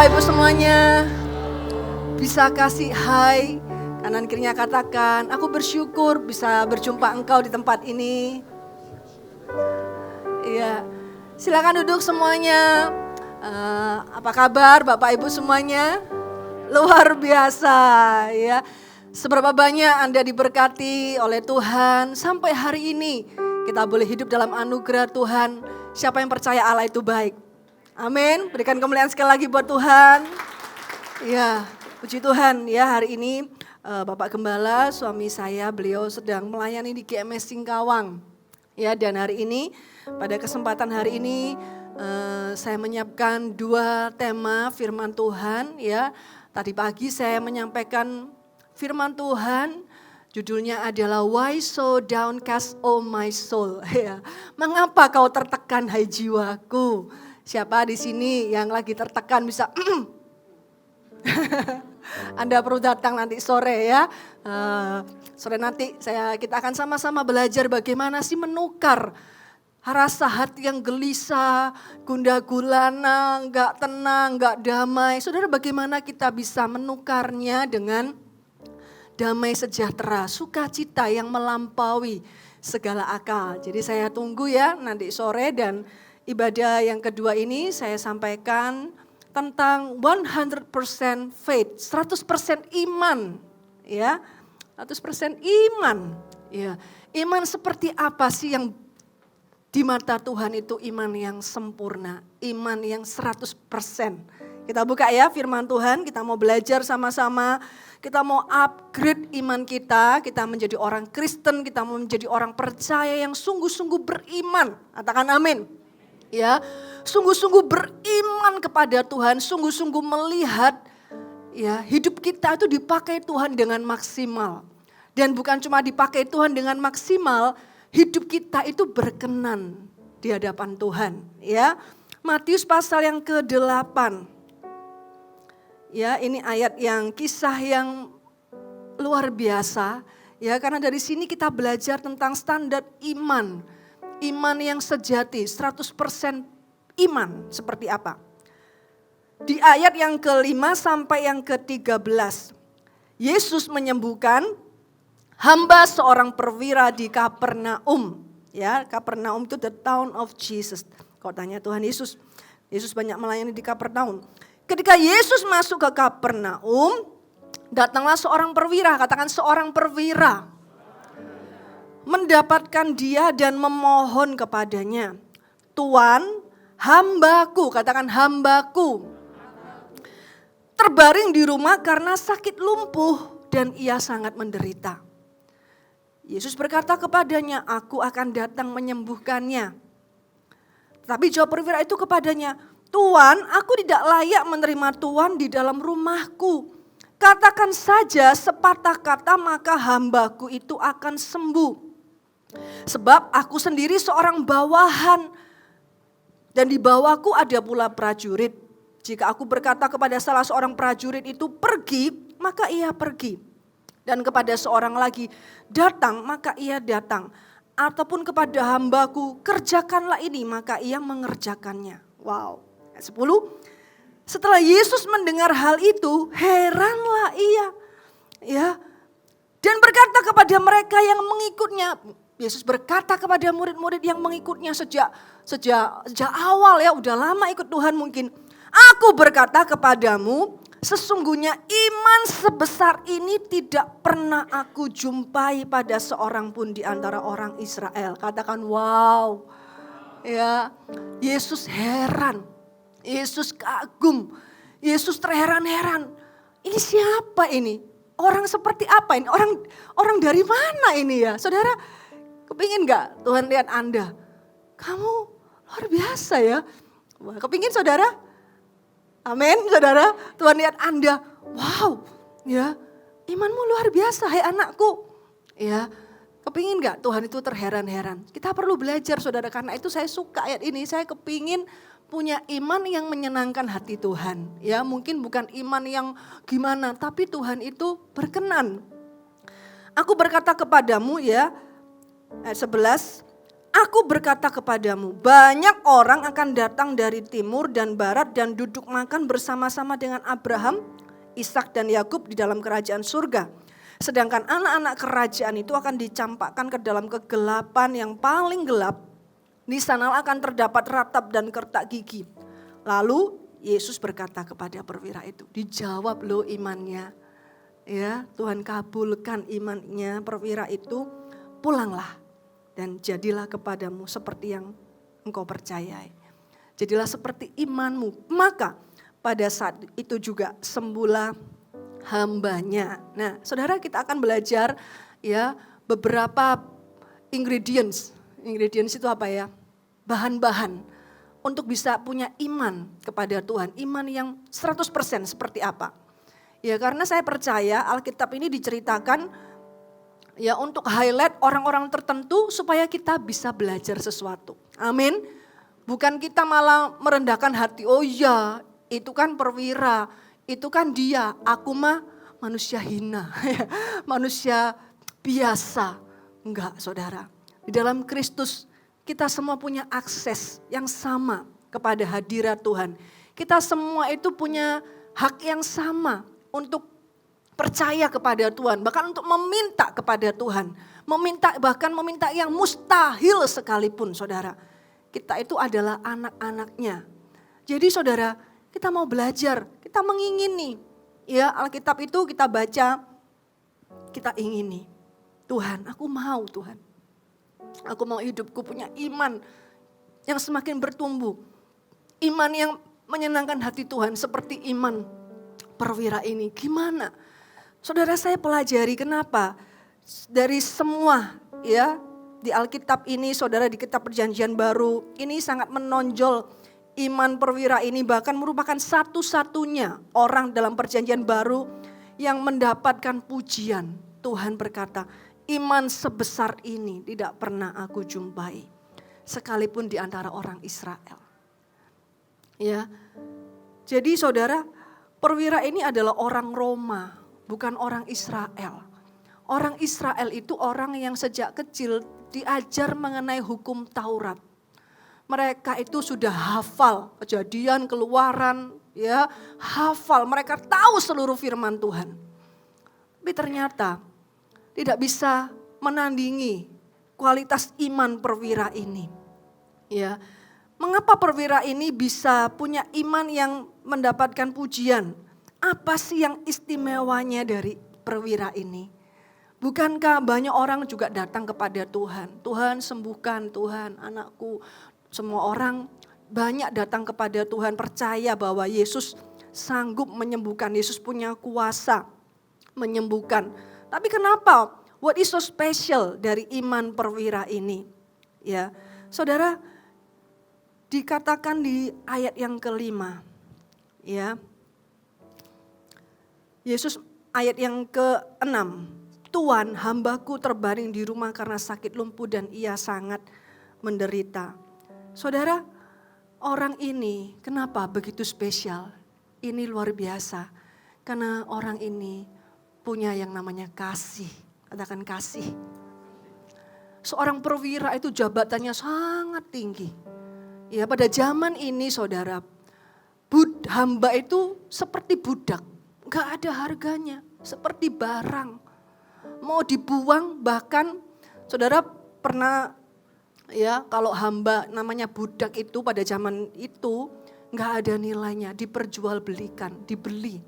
Bapak Ibu semuanya bisa kasih hai, kanan kirinya katakan, aku bersyukur bisa berjumpa engkau di tempat ini. Iya, silakan duduk semuanya. Apa kabar Bapak Ibu semuanya? Luar biasa ya. Seberapa banyak Anda diberkati oleh Tuhan sampai hari ini kita boleh hidup dalam anugerah Tuhan. Siapa yang percaya Allah itu baik? Amin. Berikan kemuliaan sekali lagi buat Tuhan. Ya, puji Tuhan ya, hari ini Bapak Gembala, suami saya, beliau sedang melayani di GMS Singkawang. Ya, dan hari ini, pada kesempatan hari ini saya menyiapkan 2 tema firman Tuhan ya. Tadi pagi saya menyampaikan firman Tuhan, judulnya adalah Why So Downcast Oh My Soul. Ya, mengapa kau tertekan hai jiwaku? Siapa di sini yang lagi tertekan bisa Anda perlu datang nanti sore ya. Sore nanti kita akan sama-sama belajar bagaimana sih menukar rasa hati yang gelisah, gundah gulana, enggak tenang, enggak damai. Saudara, bagaimana kita bisa menukarnya dengan damai sejahtera, sukacita yang melampaui segala akal. Jadi saya tunggu ya nanti sore, dan ibadah yang kedua ini saya sampaikan tentang 100% faith, 100% iman, ya, 100% iman, ya. Iman seperti apa sih yang di mata Tuhan itu iman yang sempurna, iman yang 100%. Kita buka ya firman Tuhan, kita mau belajar sama-sama, kita mau upgrade iman kita menjadi orang Kristen, kita mau menjadi orang percaya yang sungguh-sungguh beriman, katakan amin. Ya, sungguh-sungguh beriman kepada Tuhan, sungguh-sungguh melihat ya hidup kita itu dipakai Tuhan dengan maksimal. Dan bukan cuma dipakai Tuhan dengan maksimal, hidup kita itu berkenan di hadapan Tuhan. Ya, Matius pasal yang ke-8. Ya, ini ayat yang kisah yang luar biasa. Ya, karena dari sini kita belajar tentang standar iman. Iman yang sejati, 100% iman seperti apa. Di ayat yang ke-5 sampai yang ke-13. Yesus menyembuhkan hamba seorang perwira di Kapernaum. Ya, Kapernaum itu the town of Jesus. Kalau tanya Tuhan Yesus banyak melayani di Kapernaum. Ketika Yesus masuk ke Kapernaum, datanglah seorang perwira, katakan seorang perwira. Mendapatkan dia dan memohon kepadanya, Tuan, hambaku, katakan hambaku, terbaring di rumah karena sakit lumpuh dan ia sangat menderita. Yesus berkata kepadanya, aku akan datang menyembuhkannya. Tapi jawab perwira itu kepadanya, Tuan, aku tidak layak menerima Tuan di dalam rumahku. Katakan saja sepatah kata maka hambaku itu akan sembuh. Sebab aku sendiri seorang bawahan dan di bawahku ada pula prajurit. Jika aku berkata kepada salah seorang prajurit itu pergi, maka ia pergi. Dan kepada seorang lagi datang, maka ia datang. Ataupun kepada hambaku kerjakanlah ini, maka ia mengerjakannya. Wow. 10. Setelah Yesus mendengar hal itu, heranlah ia. Ya. Dan berkata kepada mereka yang mengikutnya, Yesus berkata kepada murid-murid yang mengikutnya sejak awal ya, udah lama ikut Tuhan mungkin. Aku berkata kepadamu, sesungguhnya iman sebesar ini tidak pernah aku jumpai pada seorang pun di antara orang Israel. Katakan wow. Ya, Yesus heran. Yesus kagum. Yesus terheran-heran. Ini siapa ini? Orang seperti apa ini? Orang dari mana ini ya? Saudara, kepingin gak Tuhan lihat Anda? Kamu luar biasa ya. Wah, kepingin saudara? Amin saudara. Tuhan lihat Anda. Wow ya, imanmu luar biasa hai anakku. Ya, kepingin gak Tuhan itu terheran-heran? Kita perlu belajar saudara, karena itu saya suka ayat ini. Saya kepingin punya iman yang menyenangkan hati Tuhan. Ya, mungkin bukan iman yang gimana, tapi Tuhan itu berkenan. Aku berkata kepadamu ya, ayat 11, Aku berkata kepadamu, banyak orang akan datang dari timur dan barat dan duduk makan bersama-sama dengan Abraham, Ishak dan Yakub di dalam kerajaan surga. Sedangkan anak-anak kerajaan itu akan dicampakkan ke dalam kegelapan yang paling gelap. Di sana akan terdapat ratap dan kertak gigi. Lalu Yesus berkata kepada perwira itu, dijawab loh imannya. Ya, Tuhan kabulkan imannya perwira itu, pulanglah. Dan jadilah kepadamu seperti yang engkau percayai. Jadilah seperti imanmu. Maka pada saat itu juga sembuhlah hambanya. Nah, saudara, kita akan belajar ya beberapa ingredients. Ingredients itu apa ya? Bahan-bahan untuk bisa punya iman kepada Tuhan. Iman yang 100% seperti apa? Ya, karena saya percaya Alkitab ini diceritakan ya untuk highlight orang-orang tertentu supaya kita bisa belajar sesuatu. Amin. Bukan kita malah merendahkan hati. Oh iya, itu kan perwira, itu kan dia. Aku mah manusia hina, manusia biasa. Enggak, saudara. Di dalam Kristus kita semua punya akses yang sama kepada hadirat Tuhan. Kita semua itu punya hak yang sama untuk percaya kepada Tuhan, bahkan untuk meminta kepada Tuhan. Bahkan meminta yang mustahil sekalipun, saudara. Kita itu adalah anak-anaknya. Jadi saudara, kita mau belajar, kita mengingini. Ya, Alkitab itu kita baca, kita ingini. Tuhan, aku mau Tuhan. Aku mau hidupku punya iman yang semakin bertumbuh. Iman yang menyenangkan hati Tuhan seperti iman perwira ini. Gimana? Saudara, saya pelajari kenapa dari semua ya di Alkitab ini, saudara, di kitab Perjanjian Baru ini sangat menonjol iman perwira ini, bahkan merupakan satu-satunya orang dalam Perjanjian Baru yang mendapatkan pujian. Tuhan berkata, iman sebesar ini tidak pernah aku jumpai sekalipun di antara orang Israel. Ya. Jadi saudara, perwira ini adalah orang Roma, bukan orang Israel. Orang Israel itu orang yang sejak kecil diajar mengenai hukum Taurat. Mereka itu sudah hafal Kejadian, Keluaran, ya, hafal. Mereka tahu seluruh firman Tuhan. Tapi ternyata tidak bisa menandingi kualitas iman perwira ini. Ya. Mengapa perwira ini bisa punya iman yang mendapatkan pujian? Apa sih yang istimewanya dari perwira ini? Bukankah banyak orang juga datang kepada Tuhan? Tuhan sembuhkan, Tuhan anakku. Semua orang banyak datang kepada Tuhan, percaya bahwa Yesus sanggup menyembuhkan. Yesus punya kuasa menyembuhkan. Tapi kenapa? What is so special dari iman perwira ini? Ya, saudara, dikatakan di ayat yang kelima. Ya, Yesus ayat yang ke-6, Tuhan, hambaku terbaring di rumah karena sakit lumpuh dan ia sangat menderita. Saudara, orang ini kenapa begitu spesial? Ini luar biasa. Karena orang ini punya yang namanya kasih. Katakan kasih. Seorang perwira itu jabatannya sangat tinggi. Ya, pada zaman ini saudara, hamba itu seperti budak. Gak ada harganya, seperti barang. Mau dibuang, bahkan saudara pernah ya kalau hamba namanya budak itu pada zaman itu gak ada nilainya, diperjualbelikan, dibeli.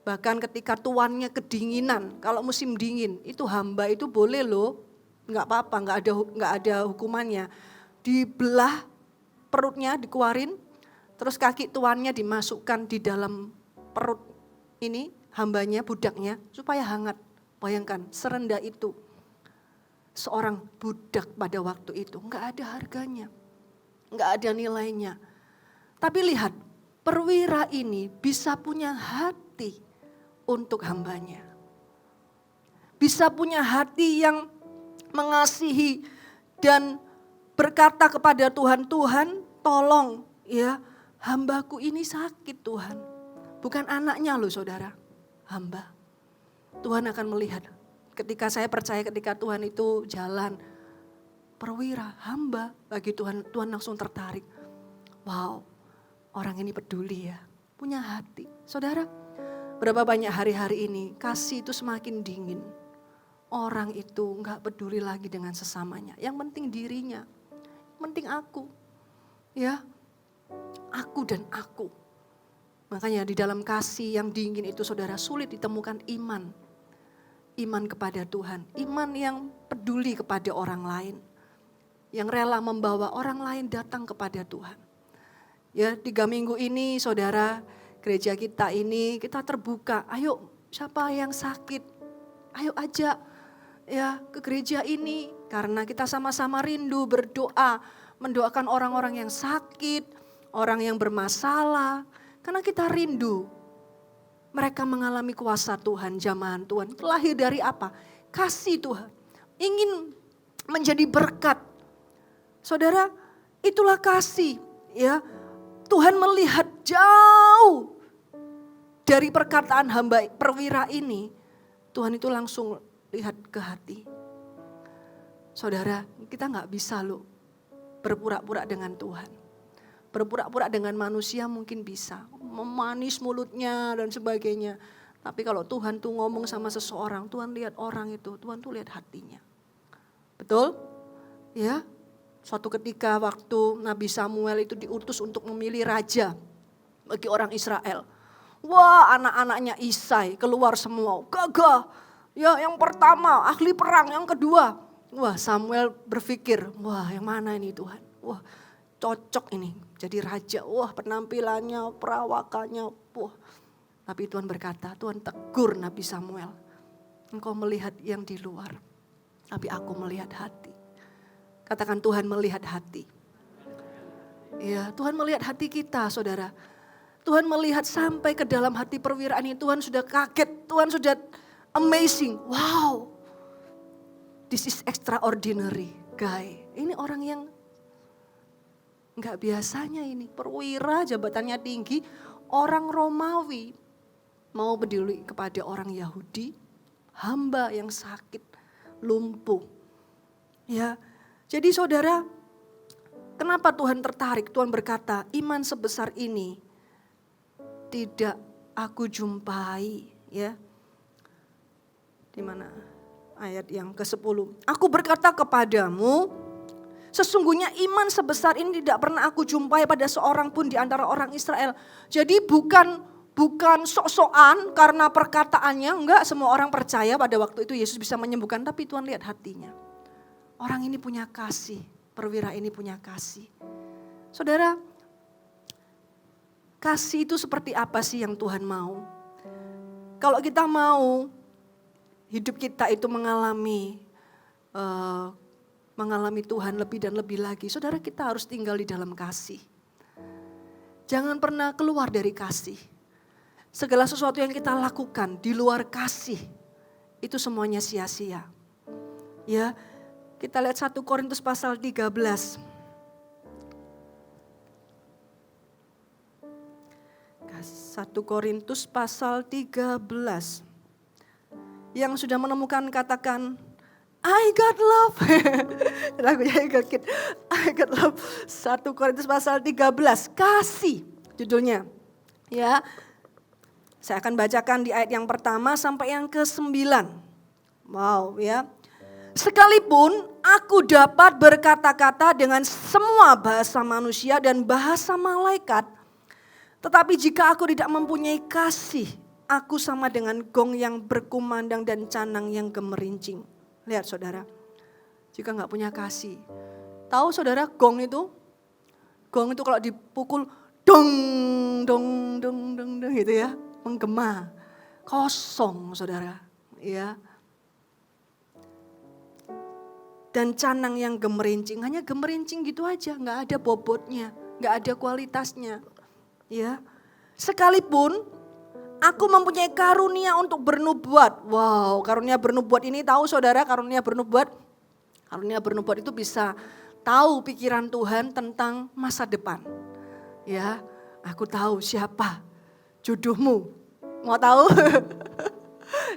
Bahkan ketika tuannya kedinginan, kalau musim dingin itu hamba itu boleh loh, gak apa-apa, gak ada hukumannya. Dibelah perutnya, dikeluarin, terus kaki tuannya dimasukkan di dalam perut ini hambanya, budaknya, supaya hangat. Bayangkan serendah itu seorang budak pada waktu itu. Enggak ada harganya, enggak ada nilainya. Tapi lihat, perwira ini bisa punya hati untuk hambanya. Bisa punya hati yang mengasihi dan berkata kepada Tuhan, Tuhan tolong ya hambaku ini sakit Tuhan. Bukan anaknya loh saudara, hamba. Tuhan akan melihat ketika saya percaya ketika Tuhan itu jalan. perwira, hamba bagi Tuhan. Tuhan langsung tertarik. Wow, orang ini peduli ya, punya hati. Saudara, berapa banyak hari-hari ini kasih itu semakin dingin. Orang itu gak peduli lagi dengan sesamanya. Yang penting dirinya, yang penting aku. Ya, aku dan aku. Makanya di dalam kasih yang dingin itu saudara sulit ditemukan iman. Iman kepada Tuhan, iman yang peduli kepada orang lain. Yang rela membawa orang lain datang kepada Tuhan. Ya, 3 minggu ini saudara, gereja kita ini kita terbuka. Ayo siapa yang sakit, ayo ajak ya ke gereja ini. Karena kita sama-sama rindu berdoa, mendoakan orang-orang yang sakit, orang yang bermasalah. Karena kita rindu mereka mengalami kuasa Tuhan, jamahan Tuhan. Lahir dari apa? Kasih Tuhan. Ingin menjadi berkat. Saudara, itulah kasih. Ya, Tuhan melihat jauh dari perkataan hamba perwira ini. Tuhan itu langsung lihat ke hati. Saudara, kita gak bisa loh berpura-pura dengan Tuhan. Berpura-pura dengan manusia mungkin bisa, memanis mulutnya dan sebagainya. Tapi kalau Tuhan tuh ngomong sama seseorang, Tuhan lihat orang itu, Tuhan tuh lihat hatinya. Betul? Ya. Suatu ketika waktu Nabi Samuel itu diutus untuk memilih raja bagi orang Israel. Wah, anak-anaknya Isai keluar semua, gagah. Ya, yang pertama ahli perang, yang kedua. Wah, Samuel berpikir, wah yang mana ini Tuhan? Wah, cocok ini jadi raja. Wah, penampilannya, perawakannya. Wah. Tapi Tuhan berkata, Tuhan tegur Nabi Samuel. Engkau melihat yang di luar, tapi aku melihat hati. Katakan Tuhan melihat hati. Ya, Tuhan melihat hati kita, saudara. Tuhan melihat sampai ke dalam hati perwira ini. Tuhan sudah kaget, Tuhan sudah amazing. Wow, this is extraordinary guy. Ini orang yang enggak biasanya ini, perwira jabatannya tinggi, orang Romawi mau peduli kepada orang Yahudi, hamba yang sakit, lumpuh. Ya, jadi saudara, kenapa Tuhan tertarik? Tuhan berkata, iman sebesar ini tidak aku jumpai, ya. Di mana ayat yang ke-10? Aku berkata kepadamu, sesungguhnya iman sebesar ini tidak pernah aku jumpai pada seorang pun di antara orang Israel. Jadi bukan sok-sokan karena perkataannya, enggak, semua orang percaya pada waktu itu Yesus bisa menyembuhkan, tapi Tuhan lihat hatinya. Orang ini punya kasih, perwira ini punya kasih. Saudara, kasih itu seperti apa sih yang Tuhan mau? Kalau kita mau hidup kita itu mengalami Tuhan lebih dan lebih lagi. Saudara, kita harus tinggal di dalam kasih. Jangan pernah keluar dari kasih. Segala sesuatu yang kita lakukan di luar kasih, itu semuanya sia-sia. Ya, kita lihat 1 Korintus pasal 13. 1 Korintus pasal 13. Yang sudah menemukan katakan, I got love. Lagunya I got love. 1 Korintus pasal 13, kasih judulnya. Ya. Saya akan bacakan di ayat yang pertama sampai yang ke-9. Wow, ya. Sekalipun aku dapat berkata-kata dengan semua bahasa manusia dan bahasa malaikat, tetapi jika aku tidak mempunyai kasih, aku sama dengan gong yang berkumandang dan canang yang gemerincing. Lihat saudara, jika gak punya kasih. Tahu saudara gong itu? Gong itu kalau dipukul dong, dong, dong, dong, dong gitu ya. Menggema, kosong saudara. Ya. Dan canang yang gemerincing, hanya gemerincing gitu aja. Gak ada bobotnya, gak ada kualitasnya. Ya, sekalipun aku mempunyai karunia untuk bernubuat. Wow, karunia bernubuat ini tahu saudara, karunia bernubuat itu bisa tahu pikiran Tuhan tentang masa depan. Ya, aku tahu siapa jodohmu. Mau tahu?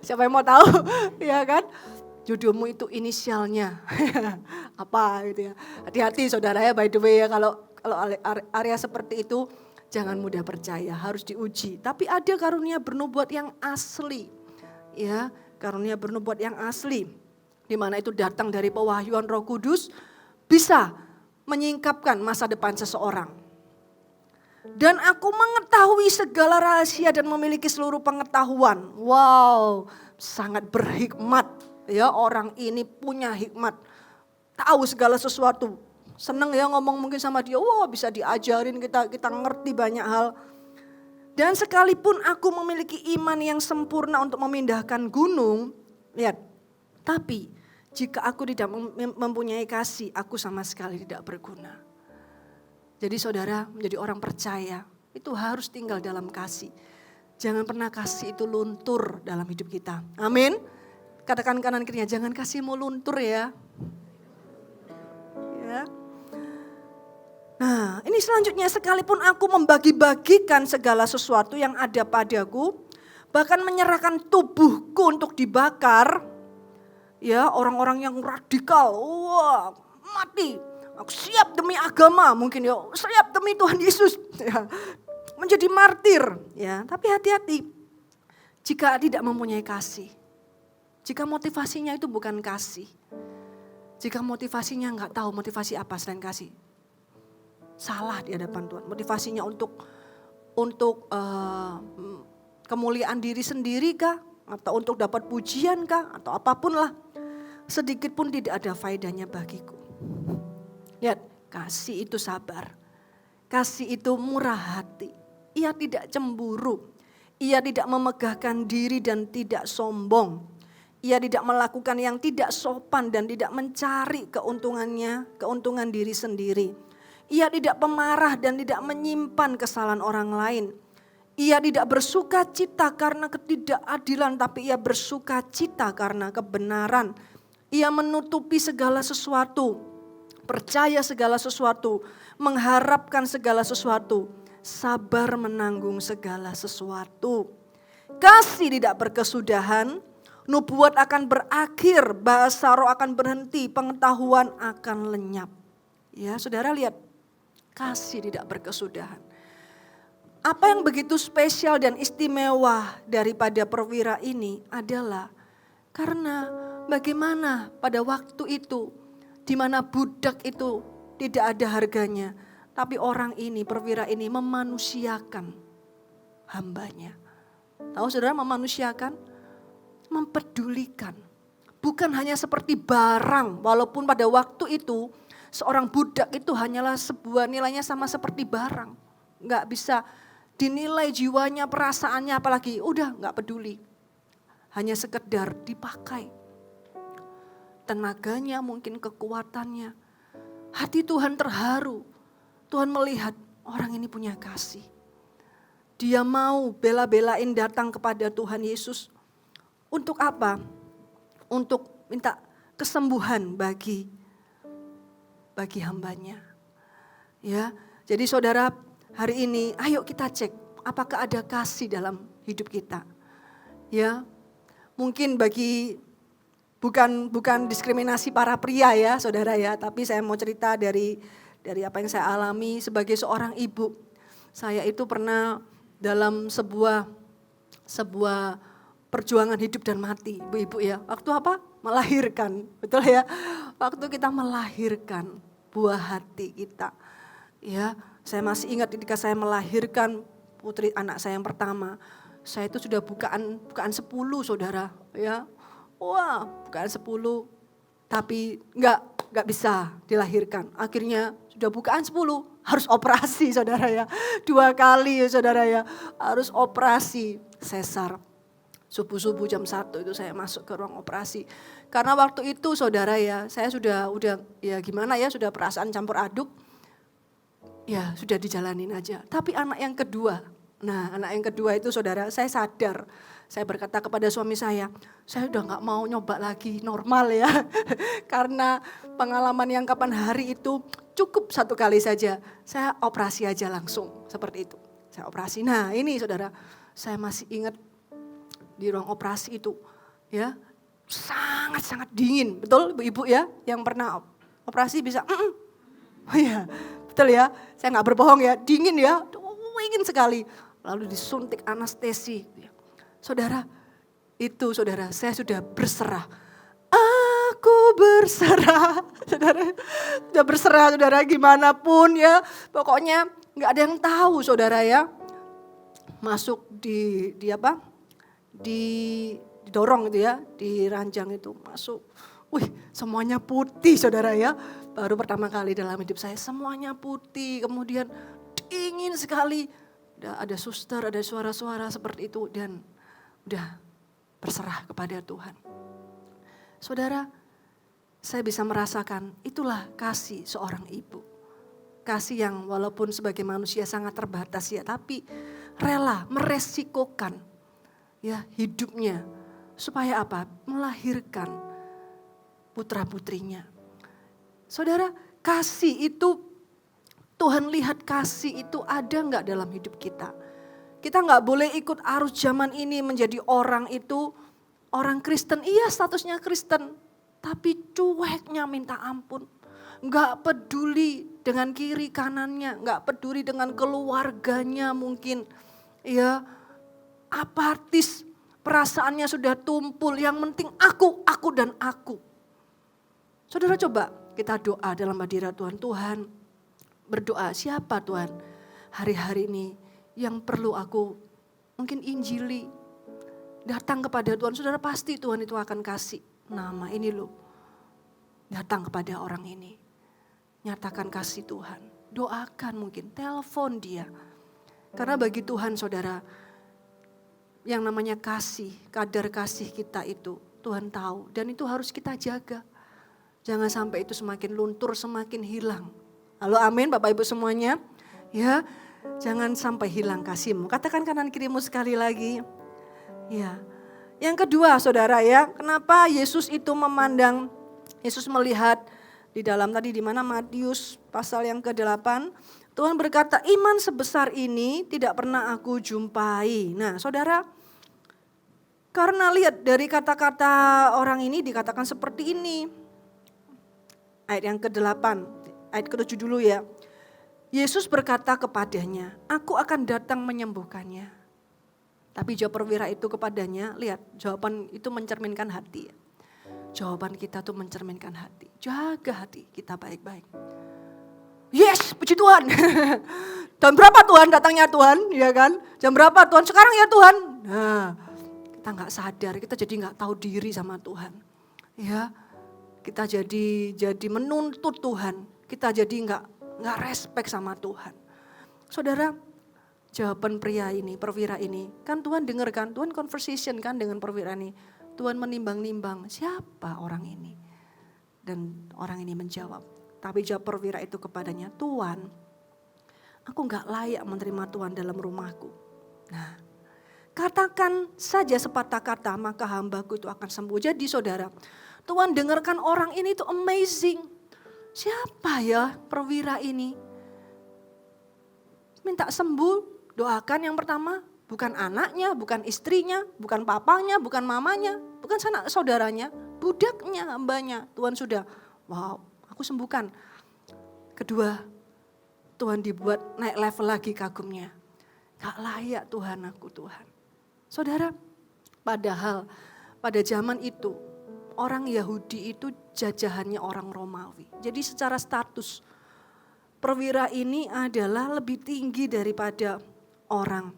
Siapa yang mau tahu? Ya kan? jodohmu itu inisialnya apa gitu ya. Hati-hati saudara ya, by the way ya, kalau area seperti itu jangan mudah percaya, harus diuji. Tapi ada karunia bernubuat yang asli, ya, karunia bernubuat yang asli, di mana itu datang dari pewahyuan Roh Kudus, bisa menyingkapkan masa depan seseorang. Dan aku mengetahui segala rahasia dan memiliki seluruh pengetahuan. Wow, sangat berhikmat. Ya, orang ini punya hikmat. Tahu segala sesuatu. Seneng ya ngomong mungkin sama dia. Wow, bisa diajarin, kita ngerti banyak hal. Dan sekalipun aku memiliki iman yang sempurna untuk memindahkan gunung. Lihat, tapi jika aku tidak mempunyai kasih, aku sama sekali tidak berguna. Jadi saudara, menjadi orang percaya itu harus tinggal dalam kasih. Jangan pernah kasih itu luntur dalam hidup kita. Amin. Katakan kanan kirinya, jangan kasihmu luntur ya. Ya. Nah, ini selanjutnya, sekalipun aku membagi-bagikan segala sesuatu yang ada padaku, bahkan menyerahkan tubuhku untuk dibakar, ya, orang-orang yang radikal, wah, mati. Aku siap demi agama, mungkin ya, siap demi Tuhan Yesus, ya, menjadi martir, ya. Tapi hati-hati, jika tidak mempunyai kasih, jika motivasinya itu bukan kasih, jika motivasinya nggak tahu motivasi apa selain kasih, salah di hadapan Tuhan. Motivasinya untuk kemuliaan diri sendiri kah, atau untuk dapat pujian kah, atau apapun lah, sedikit pun tidak ada faedahnya bagiku. Lihat, kasih itu sabar. Kasih itu murah hati. Ia tidak cemburu. Ia tidak memegahkan diri dan tidak sombong. Ia tidak melakukan yang tidak sopan dan tidak mencari keuntungan diri sendiri. Ia tidak pemarah dan tidak menyimpan kesalahan orang lain. Ia tidak bersuka cita karena ketidakadilan, tapi ia bersuka cita karena kebenaran. Ia menutupi segala sesuatu, percaya segala sesuatu, mengharapkan segala sesuatu, sabar menanggung segala sesuatu. Kasih tidak berkesudahan, nubuat akan berakhir, bahasa roh akan berhenti, pengetahuan akan lenyap. Ya, saudara lihat, kasih tidak berkesudahan. Apa yang begitu spesial dan istimewa daripada perwira ini adalah karena bagaimana pada waktu itu, di mana budak itu tidak ada harganya, tapi orang ini, perwira ini memanusiakan hambanya. Tahu saudara, memanusiakan, mempedulikan. Bukan hanya seperti barang, walaupun pada waktu itu seorang budak itu hanyalah sebuah nilainya sama seperti barang. Nggak bisa dinilai jiwanya, perasaannya, apalagi udah nggak peduli. Hanya sekedar dipakai. Tenaganya, mungkin kekuatannya. Hati Tuhan terharu. Tuhan melihat orang ini punya kasih. Dia mau bela-belain datang kepada Tuhan Yesus. Untuk apa? Untuk minta kesembuhan bagi hambanya. Ya, jadi saudara, hari ini ayo kita cek apakah ada kasih dalam hidup kita. Ya, mungkin bukan diskriminasi para pria ya saudara ya, tapi saya mau cerita dari apa yang saya alami sebagai seorang ibu. Saya itu pernah dalam sebuah perjuangan hidup dan mati, ibu-ibu ya. Waktu apa? Melahirkan, betul ya. Waktu kita melahirkan buah hati kita. Ya, saya masih ingat ketika saya melahirkan putri anak saya yang pertama. Saya itu sudah bukaan 10 saudara ya. Wah, bukaan 10 tapi enggak bisa dilahirkan. Akhirnya sudah bukaan 10 harus operasi saudara ya. 2 kali ya saudara ya, harus operasi sesar. Subuh-subuh jam 1 itu saya masuk ke ruang operasi. Karena waktu itu saudara ya, saya sudah ya gimana ya, sudah perasaan campur aduk. Ya sudah dijalanin aja. Tapi anak yang kedua, anak yang kedua itu saudara, saya sadar. Saya berkata kepada suami saya udah gak mau nyoba lagi normal ya. Karena pengalaman yang kapan hari itu cukup 1 kali saja. Saya operasi aja langsung seperti itu. Saya operasi. Nah ini saudara, saya masih ingat di ruang operasi itu ya. sangat-sangat dingin. Betul ibu ya yang pernah operasi bisa. Oh iya betul ya, saya gak berbohong ya, dingin ya, dingin sekali. Lalu disuntik anestesi. Saudara, saya sudah berserah. Aku berserah, saudara, sudah berserah saudara gimana pun ya. Pokoknya gak ada yang tahu saudara ya. Masuk didorong gitu ya, di ranjang itu masuk. Wih semuanya putih saudara ya. Baru pertama kali dalam hidup saya semuanya putih, kemudian dingin sekali. Ada suster, ada suara-suara seperti itu dan udah berserah kepada Tuhan. Saudara, saya bisa merasakan itulah kasih seorang ibu. Kasih yang walaupun sebagai manusia sangat terbatas ya, tapi rela meresikokan ya hidupnya. Supaya apa? Melahirkan putra-putrinya. Saudara, kasih itu, Tuhan lihat kasih itu ada gak dalam hidup kita. Kita gak boleh ikut arus zaman ini menjadi orang itu, orang Kristen, iya statusnya Kristen. Tapi cueknya minta ampun. Gak peduli dengan kiri kanannya, gak peduli dengan keluarganya mungkin. Ya, apatis, perasaannya sudah tumpul, yang penting aku dan aku. Saudara coba kita doa dalam hadirat Tuhan. Tuhan berdoa, siapa Tuhan hari-hari ini yang perlu aku mungkin injili. Datang kepada Tuhan, saudara pasti Tuhan itu akan kasih nama ini loh. Datang kepada orang ini. Nyatakan kasih Tuhan. Doakan mungkin, telepon dia. Karena bagi Tuhan saudara, yang namanya kasih, kadar kasih kita itu Tuhan tahu. Dan itu harus kita jaga. Jangan sampai itu semakin luntur, semakin hilang. Halo amin Bapak Ibu semuanya. Ya, jangan sampai hilang kasihmu. Katakan kanan kirimu sekali lagi. Ya. Yang kedua saudara ya, kenapa Yesus itu memandang, Yesus melihat di dalam tadi di mana Matius pasal yang ke-8, Tuhan berkata, iman sebesar ini tidak pernah aku jumpai. Nah saudara, karena lihat dari kata-kata orang ini dikatakan seperti ini. Ayat yang ke-8, ayat ke-7 dulu ya. Yesus berkata kepadanya, aku akan datang menyembuhkannya. Tapi jawab perwira itu kepadanya, lihat jawaban itu mencerminkan hati. Jawaban kita tuh mencerminkan hati. Jaga hati kita baik-baik. Yes, puji Tuhan. Jam berapa Tuhan datangnya Tuhan, ya kan? Jam berapa Tuhan? Sekarang ya Tuhan. Nah, kita nggak sadar, kita jadi nggak tahu diri sama Tuhan. Ya, kita jadi menuntut Tuhan. Kita jadi nggak respect sama Tuhan. Saudara, jawaban pria ini, perwira ini, kan Tuhan dengarkan, Tuhan conversation kan dengan perwira ini. Tuhan menimbang-nimbang siapa orang ini. Dan orang ini menjawab. Tapi jawab perwira itu kepadanya, Tuhan, aku gak layak menerima Tuhan dalam rumahku. Nah, katakan saja sepatah kata, maka hambaku itu akan sembuh. Jadi saudara, Tuhan dengarkan orang ini itu amazing. Siapa ya perwira ini? Minta sembuh, doakan yang pertama. Bukan anaknya, bukan istrinya, bukan papanya, bukan mamanya, bukan sanak saudaranya, budaknya, hambanya. Tuhan sudah, wow, aku sembuhkan. Kedua, Tuhan dibuat naik level lagi kagumnya. Gak layak Tuhan aku Tuhan. Saudara, padahal pada zaman itu orang Yahudi itu jajahannya orang Romawi. Jadi secara status perwira ini adalah lebih tinggi daripada orang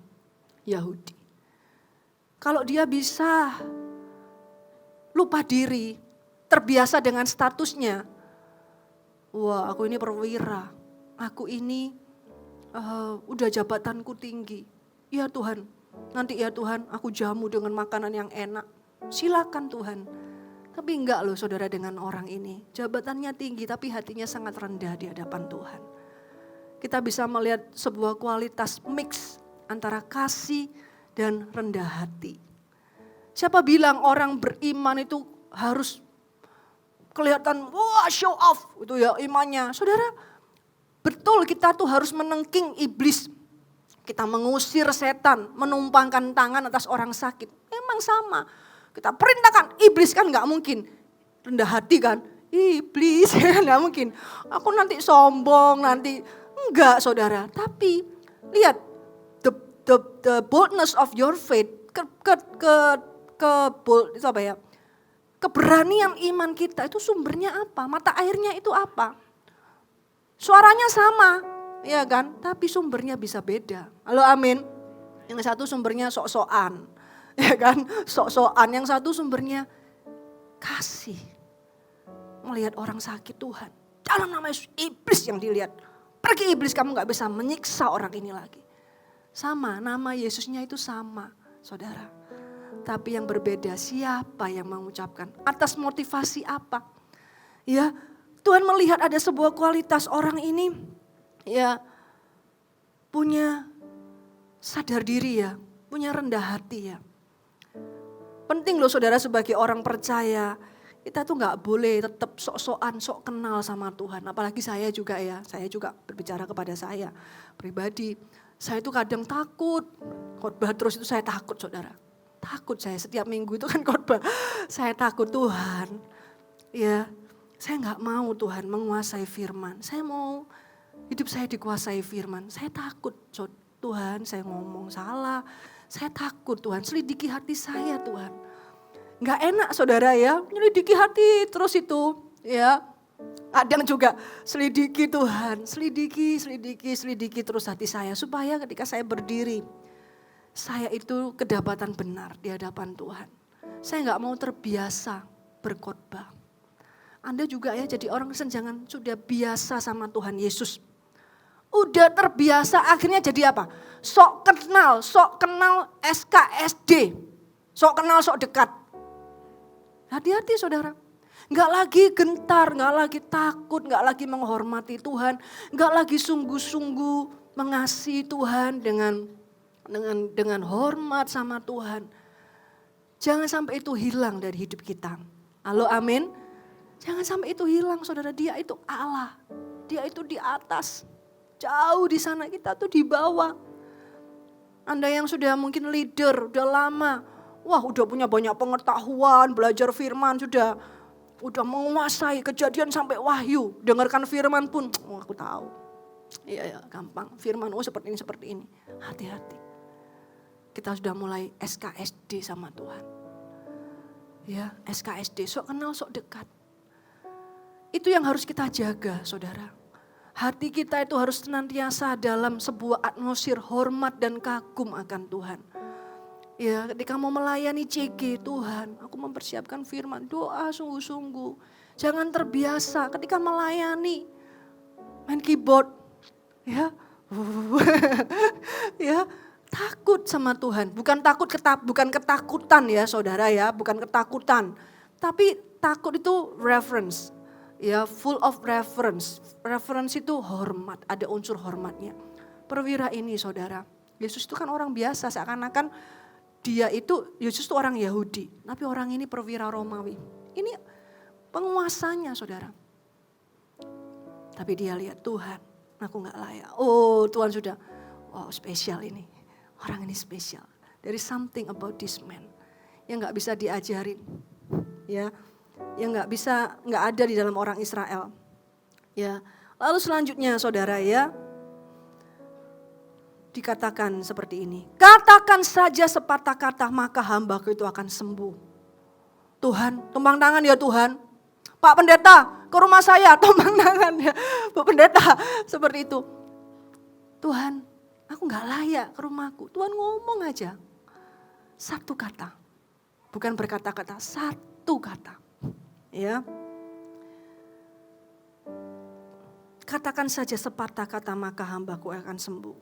Yahudi. Kalau dia bisa lupa diri, terbiasa dengan statusnya. Wah, aku ini perwira, aku ini udah jabatanku tinggi. Ya Tuhan, nanti ya Tuhan aku jamu dengan makanan yang enak. Silakan Tuhan. Tapi enggak loh saudara dengan orang ini. Jabatannya tinggi tapi hatinya sangat rendah di hadapan Tuhan. Kita bisa melihat sebuah kualitas mix antara kasih dan rendah hati. Siapa bilang orang beriman itu harus kelihatan wah show off itu ya imannya. Saudara, betul kita tuh harus menengking iblis. Kita mengusir setan, menumpangkan tangan atas orang sakit. Memang sama. Kita perintahkan, iblis kan nggak mungkin. Rendah hati kan, iblis nggak mungkin. Aku nanti sombong, nanti enggak saudara. Tapi lihat, the boldness of your faith, itu apa ya? Keberanian iman kita itu sumbernya apa? Mata airnya itu apa? Suaranya sama, ya kan? Tapi sumbernya bisa beda. Halo amin. Yang satu sumbernya sok-sokan, ya kan? Sok-sokan. Yang satu sumbernya kasih. Melihat orang sakit Tuhan. Dalam nama Yesus, iblis yang dilihat. Pergi iblis, kamu gak bisa menyiksa orang ini lagi. Sama, nama Yesusnya itu sama, saudara. Tapi yang berbeda, siapa yang mengucapkan? Atas motivasi apa? Ya, Tuhan melihat ada sebuah kualitas orang ini, ya, punya sadar diri ya, punya rendah hati ya. Penting loh saudara sebagai orang percaya, kita tuh gak boleh tetap sok-sokan, sok kenal sama Tuhan. Apalagi saya juga ya, saya juga berbicara kepada saya pribadi. Saya itu kadang takut, khotbah terus itu saya takut saudara. Takut saya setiap minggu itu kan khotbah. Saya takut Tuhan, ya saya gak mau Tuhan menguasai firman. Saya mau hidup saya dikuasai firman. Saya takut Tuhan, saya ngomong salah. Saya takut Tuhan, selidiki hati saya Tuhan. Gak enak saudara ya, selidiki hati terus itu ya. Kadang juga selidiki Tuhan, selidiki terus hati saya. Supaya ketika saya berdiri, saya itu kedapatan benar di hadapan Tuhan. Saya gak mau terbiasa berkhotbah. Anda juga ya jadi orang Kristen jangan sudah biasa sama Tuhan Yesus. Udah terbiasa akhirnya jadi apa? Sok kenal SKSD. Sok kenal sok dekat. Hati-hati saudara. Gak lagi gentar, gak lagi takut, gak lagi menghormati Tuhan. Gak lagi sungguh-sungguh mengasihi Tuhan dengan hormat sama Tuhan. Jangan sampai itu hilang dari hidup kita. Halo amin. Jangan sampai itu hilang saudara, dia itu Allah. Dia itu di atas. Jauh di sana, kita tuh di bawah. Anda yang sudah mungkin leader, udah lama. Wah udah punya banyak pengetahuan, belajar firman sudah menguasai Kejadian sampai Wahyu. Dengarkan firman pun, aku tahu. Iya gampang, firman seperti ini. Hati-hati. Kita sudah mulai SKSD sama Tuhan. Ya SKSD, sok kenal sok dekat. Itu yang harus kita jaga saudara. Hati kita itu harus senantiasa dalam sebuah atmosfer hormat dan kagum akan Tuhan. Ya ketika mau melayani CG Tuhan, aku mempersiapkan firman, doa sungguh-sungguh. Jangan terbiasa ketika melayani, main keyboard. Ya, ya takut sama Tuhan. Bukan ketakutan ya saudara ya, bukan ketakutan. Tapi takut itu reverence. Ya, full of reverence. Reverence itu hormat, ada unsur hormatnya. Perwira ini saudara, Yesus itu kan orang biasa, seakan-akan Yesus itu orang Yahudi. Tapi orang ini perwira Romawi. Ini penguasanya saudara. Tapi dia lihat Tuhan, aku gak layak. Oh Tuhan sudah, spesial ini. Orang ini spesial. There is something about this man yang gak bisa diajarin. Ya. Yang nggak ada di dalam orang Israel. Ya, lalu selanjutnya saudara ya, dikatakan seperti ini. Katakan saja sepatah kata maka hambaku itu akan sembuh. Tuhan, tumpang tangan ya Tuhan. Pak Pendeta, ke rumah saya, tumpang tangan ya. Pak Pendeta, seperti itu. Tuhan, aku nggak layak ke rumahku. Tuhan ngomong aja. Satu kata. Bukan berkata-kata, satu kata. Ya, katakan saja sepatah kata maka hambaku akan sembuh.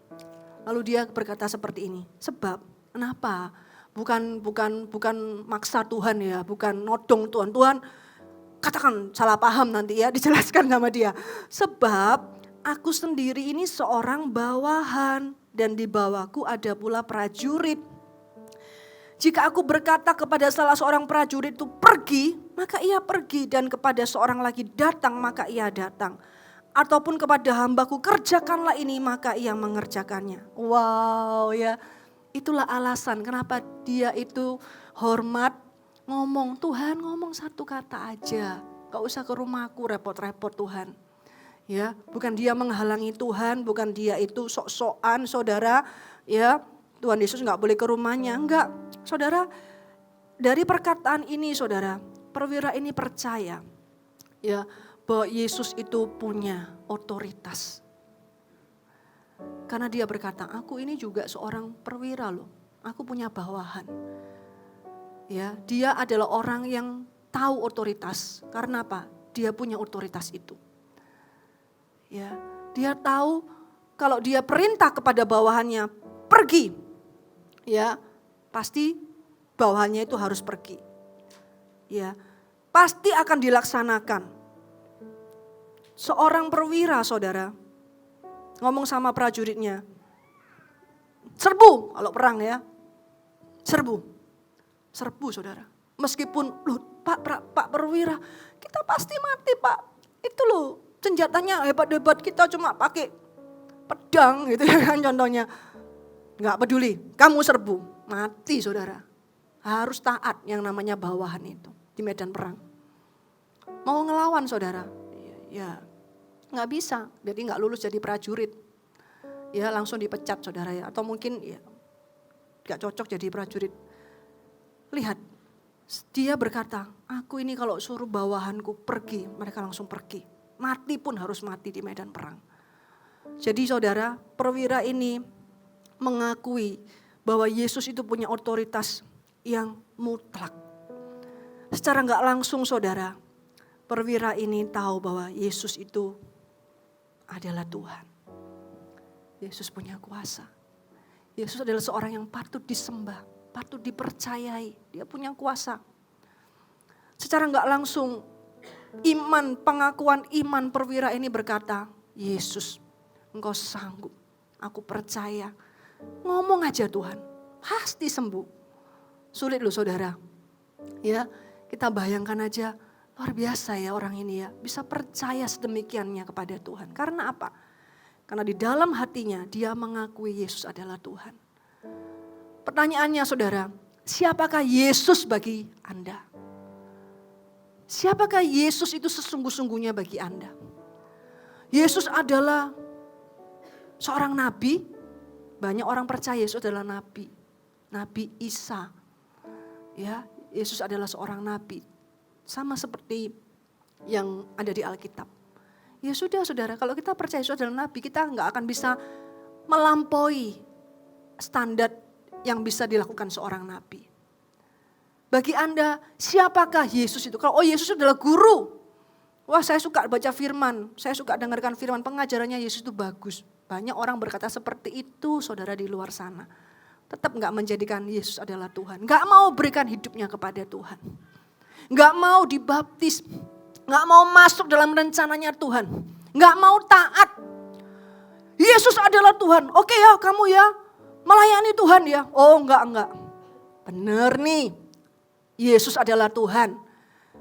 Lalu dia berkata seperti ini, sebab kenapa? Bukan maksa Tuhan ya, bukan nodong Tuhan. Tuhan katakan salah paham nanti ya, dijelaskan sama dia. Sebab aku sendiri ini seorang bawahan dan di bawahku ada pula prajurit. Jika aku berkata kepada salah seorang prajurit itu pergi, maka ia pergi. Dan kepada seorang lagi datang, maka ia datang. Ataupun kepada hambaku kerjakanlah ini, maka ia mengerjakannya. Wow ya, itulah alasan kenapa dia itu hormat, ngomong, Tuhan ngomong satu kata aja. Gak usah ke rumahku repot-repot Tuhan. Ya, bukan dia menghalangi Tuhan, bukan dia itu sok-sokan saudara. Ya, Tuhan Yesus gak boleh ke rumahnya, enggak. Saudara, dari perkataan ini saudara, perwira ini percaya ya bahwa Yesus itu punya otoritas. Karena dia berkata, aku ini juga seorang perwira loh, aku punya bawahan. Ya, dia adalah orang yang tahu otoritas. Karena apa? Dia punya otoritas itu. Ya, dia tahu kalau dia perintah kepada bawahannya pergi, ya pasti bawahannya itu harus pergi. Ya, pasti akan dilaksanakan. Seorang perwira saudara ngomong sama prajuritnya, serbu kalau perang ya, serbu saudara. Meskipun loh Pak perwira, kita pasti mati Pak, itu loh senjatanya hebat-hebat, kita cuma pakai pedang gitu ya kan contohnya. Enggak peduli, kamu serbu, mati saudara. Harus taat yang namanya bawahan itu di medan perang. Mau ngelawan saudara, ya enggak bisa, jadi enggak lulus jadi prajurit. Ya langsung dipecat saudara ya, atau mungkin ya enggak cocok jadi prajurit. Lihat, dia berkata, aku ini kalau suruh bawahanku pergi, mereka langsung pergi. Mati pun harus mati di medan perang. Jadi saudara, perwira ini mengakui bahwa Yesus itu punya otoritas yang mutlak. Secara enggak langsung saudara, perwira ini tahu bahwa Yesus itu adalah Tuhan. Yesus punya kuasa. Yesus adalah seorang yang patut disembah, patut dipercayai. Dia punya kuasa. Secara enggak langsung, pengakuan iman perwira ini berkata, Yesus, Engkau sanggup, aku percaya. Ngomong aja Tuhan, pasti sembuh. Sulit loh saudara. Ya, kita bayangkan aja, luar biasa ya orang ini ya, bisa percaya sedemikiannya kepada Tuhan. Karena apa? Karena di dalam hatinya dia mengakui Yesus adalah Tuhan. Pertanyaannya saudara, siapakah Yesus bagi Anda? Siapakah Yesus itu sesungguh-sungguhnya bagi Anda? Yesus adalah seorang nabi. Banyak orang percaya Yesus adalah nabi. Nabi Isa. Ya, Yesus adalah seorang nabi. Sama seperti yang ada di Alkitab. Ya sudah saudara, kalau kita percaya Yesus adalah nabi, kita nggak akan bisa melampaui standar yang bisa dilakukan seorang nabi. Bagi Anda, siapakah Yesus itu? Kalau Yesus adalah guru. Wah saya suka baca firman, saya suka dengarkan firman, pengajarannya Yesus itu bagus. Banyak orang berkata seperti itu saudara di luar sana. Tetap gak menjadikan Yesus adalah Tuhan. Gak mau berikan hidupnya kepada Tuhan. Gak mau dibaptis. Gak mau masuk dalam rencananya Tuhan. Gak mau taat. Yesus adalah Tuhan. Oke ya kamu ya melayani Tuhan ya. Oh enggak. Bener nih. Yesus adalah Tuhan.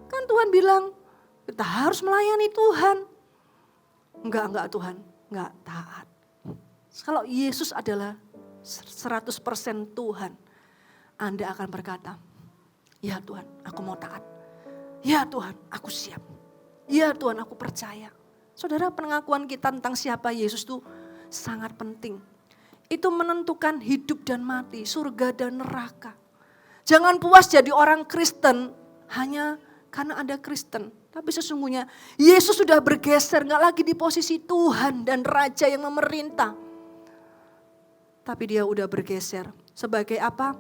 Kan Tuhan bilang kita harus melayani Tuhan. Enggak Tuhan, enggak taat. Kalau Yesus adalah 100% Tuhan, Anda akan berkata, ya Tuhan aku mau taat. Ya Tuhan aku siap. Ya Tuhan aku percaya. Saudara, pengakuan kita tentang siapa Yesus itu sangat penting. Itu menentukan hidup dan mati, surga dan neraka. Jangan puas jadi orang Kristen hanya karena Anda Kristen. Tapi sesungguhnya Yesus sudah bergeser, gak lagi di posisi Tuhan dan Raja yang memerintah. Tapi dia udah bergeser sebagai apa?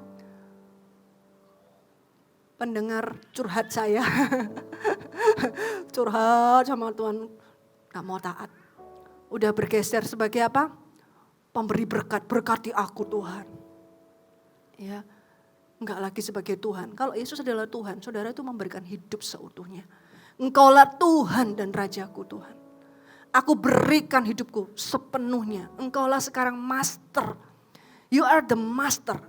Pendengar curhat saya. Curhat sama Tuhan, gak mau taat. Udah bergeser sebagai apa? Pemberi berkat, berkati aku Tuhan. Ya. Enggak lagi sebagai Tuhan. Kalau Yesus adalah Tuhan, saudara itu memberikan hidup seutuhnya. Engkaulah Tuhan dan Rajaku Tuhan. Aku berikan hidupku sepenuhnya. Engkaulah sekarang master. You are the master.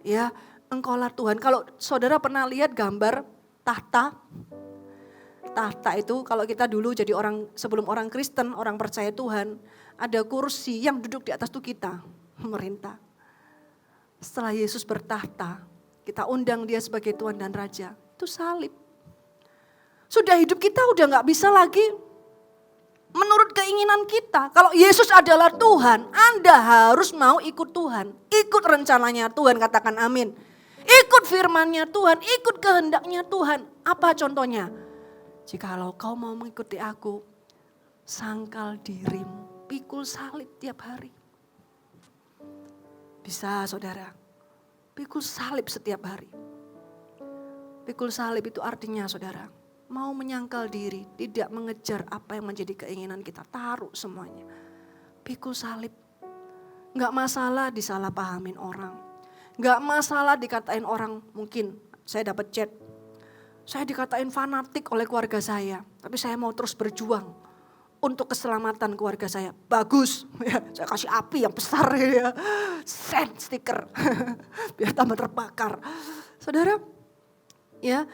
Ya, engkaulah Tuhan. Kalau saudara pernah lihat gambar tahta. Tahta itu kalau kita dulu jadi sebelum orang Kristen, orang percaya Tuhan, ada kursi yang duduk di atas itu kita, pemerintah. Setelah Yesus bertahta, kita undang dia sebagai Tuhan dan Raja. Itu salib. Sudah hidup kita udah gak bisa lagi menurut keinginan kita. Kalau Yesus adalah Tuhan, Anda harus mau ikut Tuhan. Ikut rencananya Tuhan, katakan amin. Ikut firman-Nya Tuhan, ikut kehendaknya Tuhan. Apa contohnya? Jikalau kau mau mengikuti aku, sangkal dirimu, pikul salib tiap hari. Bisa saudara, pikul salib setiap hari. Pikul salib itu artinya saudara, mau menyangkal diri, tidak mengejar apa yang menjadi keinginan kita, taruh semuanya. Pikul salib, gak masalah disalahpahamin orang, gak masalah dikatain orang, mungkin saya dapat chat, saya dikatain fanatik oleh keluarga saya, tapi saya mau terus berjuang untuk keselamatan keluarga saya. Bagus, ya, saya kasih api yang besar ya, send stiker, biar tambah terbakar. Saudara, ya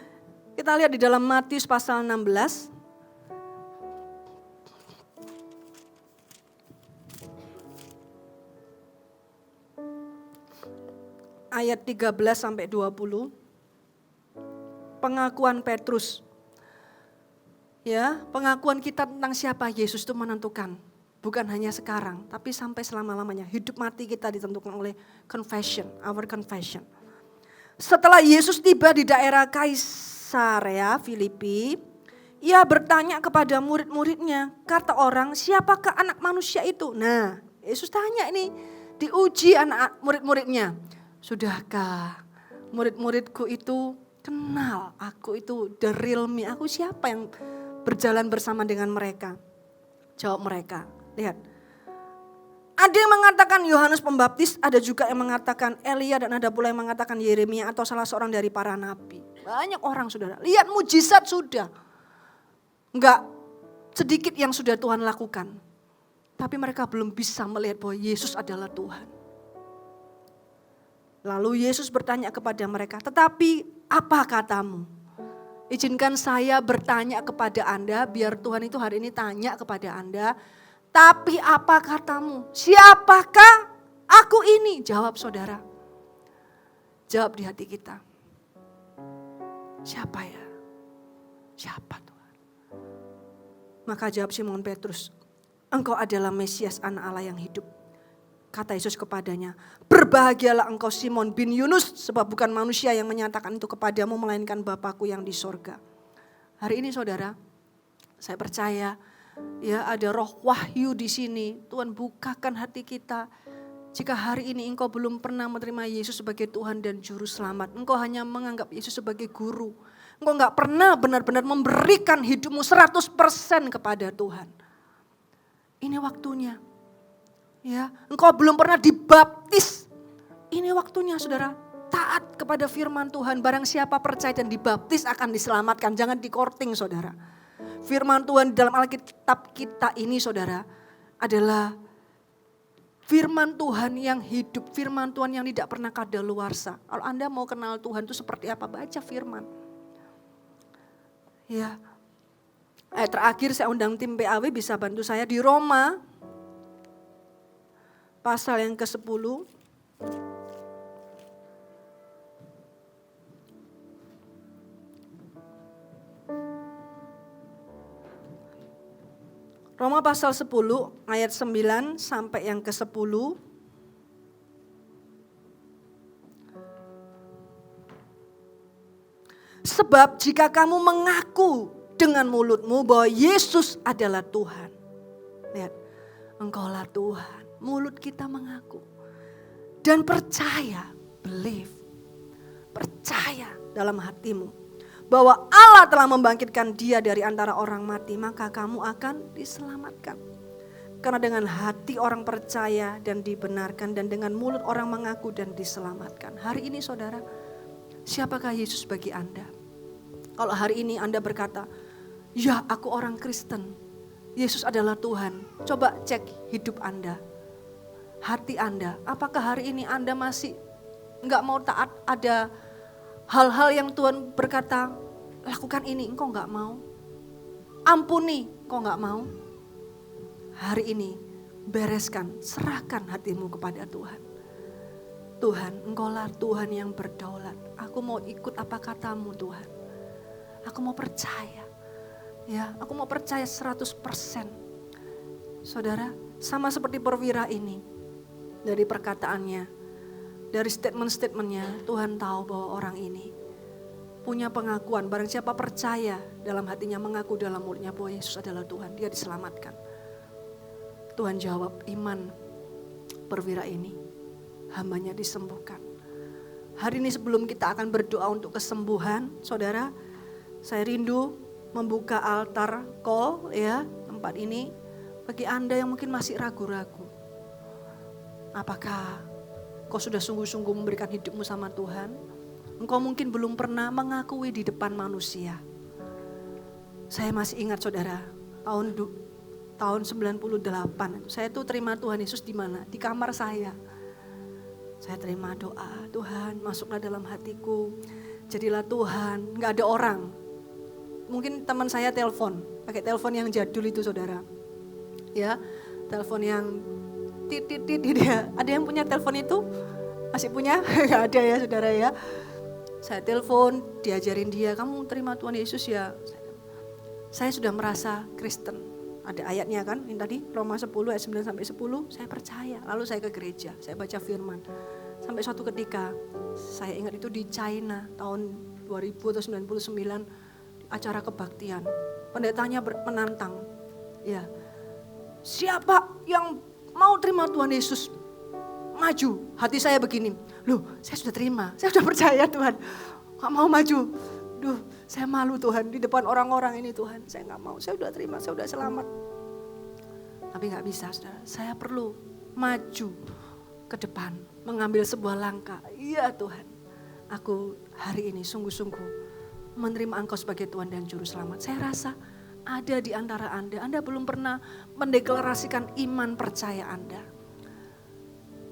kita lihat di dalam Matius pasal 16. Ayat 13 sampai 20. Pengakuan Petrus. Ya, pengakuan kita tentang siapa Yesus itu menentukan. Bukan hanya sekarang, tapi sampai selama-lamanya. Hidup mati kita ditentukan oleh confession, our confession. Setelah Yesus tiba di daerah Kaisarea Filipi, ia bertanya kepada murid-muridnya, kata orang, siapakah anak manusia itu? Nah, Yesus tanya ini, diuji anak murid-muridnya. Sudahkah murid-muridku itu kenal aku itu the real me, aku siapa yang berjalan bersama dengan mereka? Jawab mereka, lihat. Ada yang mengatakan Yohanes Pembaptis, ada juga yang mengatakan Elia, dan ada pula yang mengatakan Yeremia atau salah seorang dari para nabi. Banyak orang saudara, lihat mujizat sudah. Enggak sedikit yang sudah Tuhan lakukan. Tapi mereka belum bisa melihat bahwa Yesus adalah Tuhan. Lalu Yesus bertanya kepada mereka, tetapi apa katamu? Izinkan saya bertanya kepada Anda, biar Tuhan itu hari ini tanya kepada Anda. Tapi apa katamu? Siapakah aku ini? Jawab saudara. Jawab di hati kita. Siapa ya? Siapa Tuhan? Maka jawab Simon Petrus, engkau adalah Mesias, anak Allah yang hidup. Kata Yesus kepadanya, berbahagialah engkau Simon bin Yunus, sebab bukan manusia yang menyatakan itu kepadamu, melainkan Bapakku yang di sorga. Hari ini saudara, saya percaya ya ada roh wahyu di sini. Tuhan bukakan hati kita. Jika hari ini engkau belum pernah menerima Yesus sebagai Tuhan dan Juru Selamat, engkau hanya menganggap Yesus sebagai guru. Engkau gak pernah benar-benar memberikan hidupmu 100% kepada Tuhan. Ini waktunya. Ya, engkau belum pernah dibaptis. Ini waktunya saudara, taat kepada firman Tuhan. Barang siapa percaya dan dibaptis akan diselamatkan. Jangan dikorting saudara. Firman Tuhan dalam Alkitab kita ini saudara adalah firman Tuhan yang hidup. Firman Tuhan yang tidak pernah kadaluarsa. Kalau Anda mau kenal Tuhan itu seperti apa? Baca firman. Ya, terakhir saya undang tim PAW bisa bantu saya di Roma. Pasal yang ke-10. Roma pasal 10 ayat 9 sampai yang ke-10. Sebab jika kamu mengaku dengan mulutmu bahwa Yesus adalah Tuhan. Lihat, engkaulah Tuhan. Mulut kita mengaku. Dan percaya, believe. Percaya dalam hatimu. Bahwa Allah telah membangkitkan dia dari antara orang mati. Maka kamu akan diselamatkan. Karena dengan hati orang percaya dan dibenarkan. Dan dengan mulut orang mengaku dan diselamatkan. Hari ini saudara, siapakah Yesus bagi Anda? Kalau hari ini Anda berkata, ya aku orang Kristen. Yesus adalah Tuhan. Coba cek hidup Anda. Hati Anda, apakah hari ini Anda masih enggak mau taat? Ada hal-hal yang Tuhan berkata, lakukan ini, engkau enggak mau. Ampuni, engkau enggak mau. Hari ini bereskan, serahkan hatimu kepada Tuhan. Tuhan, engkaulah Tuhan yang berdaulat. Aku mau ikut apa katamu Tuhan. Aku mau percaya. Ya, aku mau percaya 100%. Saudara, sama seperti perwira ini. Dari perkataannya, dari statement-statementnya, Tuhan tahu bahwa orang ini punya pengakuan. Barang siapa percaya dalam hatinya, mengaku dalam mulutnya bahwa Yesus adalah Tuhan, dia diselamatkan. Tuhan jawab iman perwira ini, hambanya disembuhkan. Hari ini sebelum kita akan berdoa untuk kesembuhan, saudara, saya rindu membuka altar call ya, tempat ini bagi Anda yang mungkin masih ragu-ragu. Apakah kau sudah sungguh-sungguh memberikan hidupmu sama Tuhan? Engkau mungkin belum pernah mengakui di depan manusia. Saya masih ingat saudara, tahun 98, saya tuh terima Tuhan Yesus di mana? Di kamar saya. Saya terima doa, Tuhan masuklah dalam hatiku, jadilah Tuhan, gak ada orang. Mungkin teman saya telepon, pakai telepon yang jadul itu saudara. Ya, telepon yang tit dia. Ada yang punya telepon itu? Masih punya? Gak ada ya saudara ya. Saya telepon, diajarin dia, kamu terima Tuhan Yesus ya. Saya sudah merasa Kristen. Ada ayatnya kan, ini tadi Roma 10 ayat 9 sampai 10, saya percaya. Lalu saya ke gereja, saya baca firman. Sampai suatu ketika, saya ingat itu di China tahun 2000 atau 99, acara kebaktian. Pendetanya menantang, ya, siapa yang mau terima Tuhan Yesus? Maju. Hati saya begini, loh saya sudah terima, saya sudah percaya Tuhan. Gak mau maju. Duh, saya malu Tuhan di depan orang-orang ini Tuhan. Saya gak mau, saya sudah terima, saya sudah selamat. Tapi gak bisa saudara, saya perlu maju ke depan, mengambil sebuah langkah. Iya Tuhan, aku hari ini sungguh-sungguh menerima Engkau sebagai Tuhan dan Juru Selamat. Saya rasa ada di antara Anda belum pernah mendeklarasikan iman percaya Anda.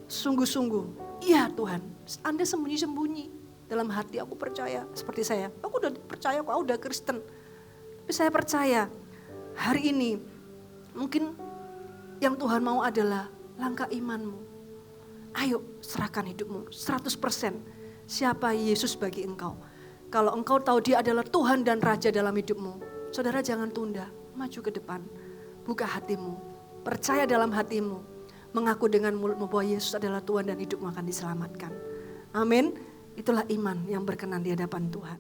Sungguh-sungguh, iya Tuhan, Anda sembunyi-sembunyi dalam hati, aku percaya seperti saya. Aku udah percaya, aku udah Kristen. Tapi saya percaya hari ini mungkin yang Tuhan mau adalah langkah imanmu. Ayo serahkan hidupmu 100%. Siapa Yesus bagi engkau? Kalau engkau tahu dia adalah Tuhan dan Raja dalam hidupmu, saudara jangan tunda, maju ke depan. Buka hatimu, percaya dalam hatimu. Mengaku dengan mulutmu bahwa Yesus adalah Tuhan dan hidupmu akan diselamatkan. Amin. Itulah iman yang berkenan di hadapan Tuhan.